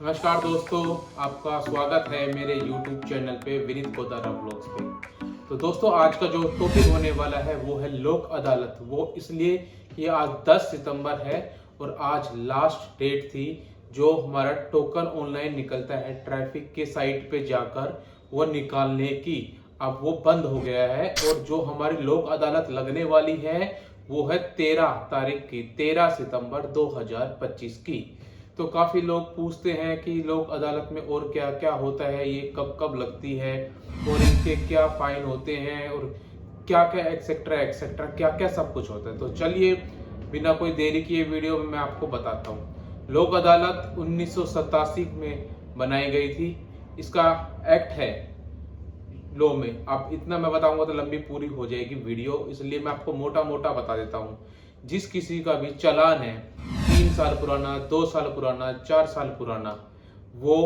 नमस्कार दोस्तों, आपका स्वागत है मेरे YouTube चैनल पे विनीत कोदारा ब्लॉग्स पे। तो दोस्तों, आज का जो टॉपिक होने वाला है वो है लोक अदालत। वो इसलिए कि आज 10 सितंबर है और आज लास्ट डेट थी जो हमारा टोकन ऑनलाइन निकलता है ट्रैफिक के साइट पे जाकर वो निकालने की। अब वो बंद हो गया है और जो हमारी लोक अदालत लगने वाली है वो है 13 तारीख की, 13 सितंबर 2025 की। तो काफी लोग पूछते हैं कि लोक अदालत में और क्या क्या होता है, ये कब कब लगती है और इनके क्या फाइन होते हैं और क्या क्या एक्सेट्रा एक्सेट्रा क्या क्या सब कुछ होता है। तो चलिए बिना कोई देरी किए वीडियो में मैं आपको बताता हूँ। लोक अदालत 1987 में बनाई गई थी। इसका एक्ट है लो में। अब इतना मैं बताऊंगा तो लंबी पूरी हो जाएगी वीडियो, इसलिए मैं आपको मोटा मोटा बता देता हूँ। जिस किसी का भी चालान है 3 साल पुराना, 2 साल पुराना, 4 साल पुराना, वो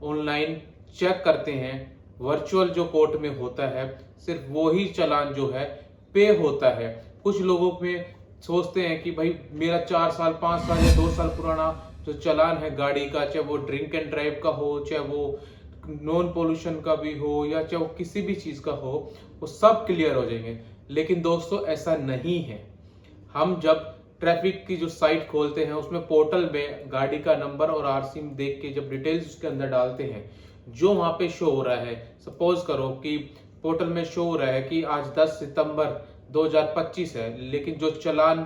ऑनलाइन चेक करते हैं। वर्चुअल जो कोर्ट में होता है सिर्फ वो ही चालान जो है पे होता है। कुछ लोगों में सोचते हैं कि भाई मेरा 4 साल, 5 साल या 2 साल पुराना जो चालान है गाड़ी का, चाहे वो ड्रिंक एंड ड्राइव का हो, चाहे वो नॉन पोल्यूशन का भी हो या चाहे वो किसी भी चीज का हो, वो सब क्लियर हो जाएंगे। लेकिन दोस्तों ऐसा नहीं है। हम जब ट्रैफिक की जो साइट खोलते हैं उसमें पोर्टल में गाड़ी का नंबर और आरसी देख के जब डिटेल्स उसके अंदर डालते हैं, जो वहां पे शो हो रहा है, सपोज करो कि पोर्टल में शो हो रहा है कि आज 10 सितंबर 2025 है, लेकिन जो चालान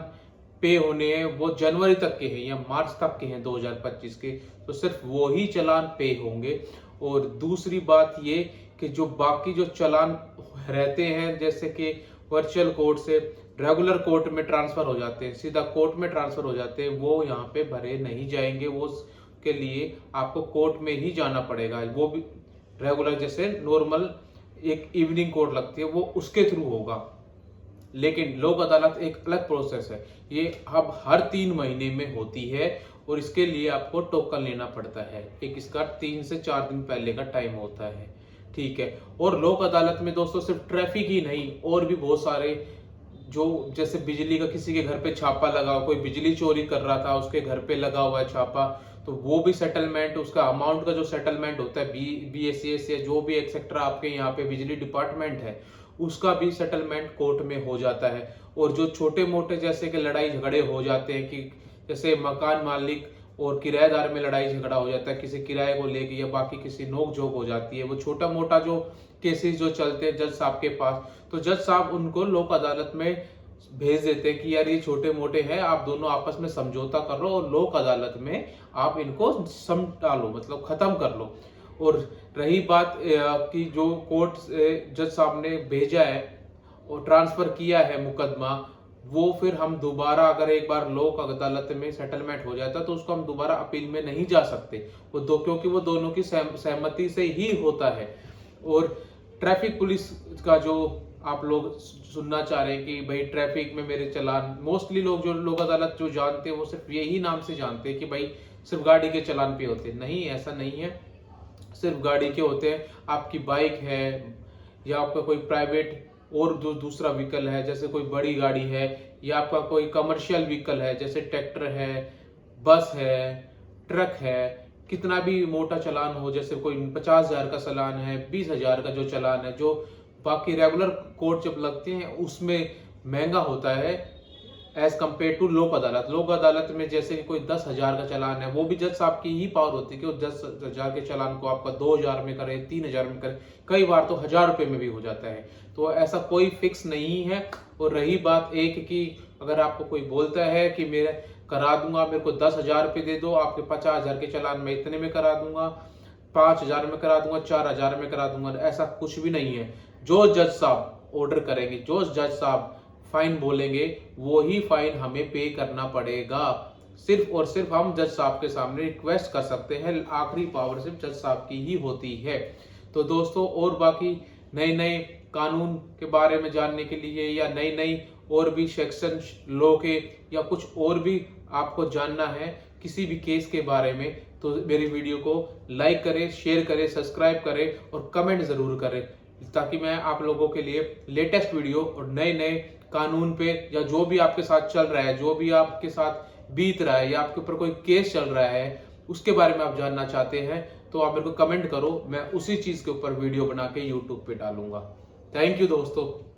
पे होने हैं वो जनवरी तक के हैं या मार्च तक के हैं 2025 के, तो सिर्फ वो ही चालान पे होंगे। और दूसरी बात ये कि जो बाकी जो चालान रहते हैं, जैसे कि वर्चुअल कोर्ट से रेगुलर कोर्ट में ट्रांसफर हो जाते हैं, सीधा कोर्ट में ट्रांसफर हो जाते हैं, वो यहाँ पे भरे नहीं जाएंगे। वो के लिए आपको कोर्ट में ही जाना पड़ेगा। वो भी रेगुलर जैसे नॉर्मल एक इवनिंग कोर्ट लगती है वो उसके थ्रू होगा। लेकिन लोक अदालत एक अलग प्रोसेस है। ये अब हर 3 महीने में होती है और इसके लिए आपको टोकन लेना पड़ता है। एक इसका 3 से 4 दिन पहले का टाइम होता है, ठीक है। और लोक अदालत में दोस्तों सिर्फ ट्रैफिक ही नहीं, और भी बहुत सारे जो जैसे बिजली का, किसी के घर पे छापा लगा हो, कोई बिजली चोरी कर रहा था उसके घर पे लगा हुआ है छापा, तो वो भी सेटलमेंट, उसका अमाउंट का जो सेटलमेंट होता है BACS या जो भी एक्सेट्रा आपके यहाँ पे बिजली डिपार्टमेंट है उसका भी सेटलमेंट कोर्ट में हो जाता है। और जो छोटे मोटे जैसे कि लड़ाई झगड़े हो जाते हैं कि जैसे मकान मालिक और किराएदार में लड़ाई झगड़ा हो जाता है किसी किराए को लेके या बाकी किसी नोक झोंक हो जाती है, वो छोटा मोटा जो केसेस जो चलते हैं जज साहब के पास, तो जज साहब उनको लोक अदालत में भेज देते हैं कि यार ये छोटे मोटे हैं, आप दोनों आपस में समझौता कर लो और लोक अदालत में आप इनको समटा लो, मतलब खत्म कर लो। और रही बात कि जो कोर्ट जज साहब ने भेजा है और ट्रांसफर किया है मुकदमा, वो फिर हम दोबारा अगर एक बार लोक अदालत में सेटलमेंट हो जाता तो उसको हम दोबारा अपील में नहीं जा सकते, वो दो, क्योंकि वो दोनों की सहमति से ही होता है। और ट्रैफिक पुलिस का जो आप लोग सुनना चाह रहे हैं कि भाई ट्रैफिक में मेरे चालान, मोस्टली लोग जो लोक अदालत जो जानते हैं वो सिर्फ यही नाम से जानते हैं कि भाई सिर्फ गाड़ी के चालान पे होते हैं। नहीं, ऐसा नहीं है। सिर्फ गाड़ी के होते हैं। आपकी बाइक है या आपका कोई प्राइवेट और जो दूसरा व्हीकल है, जैसे कोई बड़ी गाड़ी है या आपका कोई कमर्शियल व्हीकल है, जैसे ट्रैक्टर है, बस है, ट्रक है, कितना भी मोटा चालान हो, जैसे कोई 50,000 का चालान है, 20,000 का जो चालान है, जो बाकी रेगुलर कोर्ट जब लगते हैं उसमें महंगा होता है एज कम्पेयर टू लोक अदालत। लोक अदालत में जैसे कोई 10,000 का चालान है, वो भी जज साहब की ही पावर होती है कि वो 10,000 के चालान को आपका 2,000 में करे, 3,000 में करे, कई बार तो 1,000 रुपए में भी हो जाता है। तो ऐसा कोई फिक्स नहीं है। और रही बात एक कि अगर आपको कोई बोलता है कि मेरे करा दूंगा, मेरे को 10,000 रुपये दे दो, आपके 50,000 के चालान में इतने में करा दूंगा, 5,000 में करा दूंगा, 4,000 में करा दूंगा, ऐसा कुछ भी नहीं है। जो जज साहब ऑर्डर करेंगे, जो जज साहब फाइन बोलेंगे, वो ही फाइन हमें पे करना पड़ेगा। सिर्फ और सिर्फ हम जज साहब के सामने रिक्वेस्ट कर सकते हैं, आखिरी पावर सिर्फ जज साहब की ही होती है। तो दोस्तों, और बाकी नए नए कानून के बारे में जानने के लिए या नई नई और भी सेक्शन लॉ के या कुछ और भी आपको जानना है किसी भी केस के बारे में, तो मेरी वीडियो को लाइक करें, शेयर करें, सब्सक्राइब करें और कमेंट जरूर करें, ताकि मैं आप लोगों के लिए लेटेस्ट वीडियो और नए नए कानून पे या जो भी आपके साथ चल रहा है, जो भी आपके साथ बीत रहा है या आपके ऊपर कोई केस चल रहा है, उसके बारे में आप जानना चाहते हैं तो आप मेरे को कमेंट करो, मैं उसी चीज़ के ऊपर वीडियो बना के यूट्यूब पे डालूंगा। थैंक यू दोस्तों।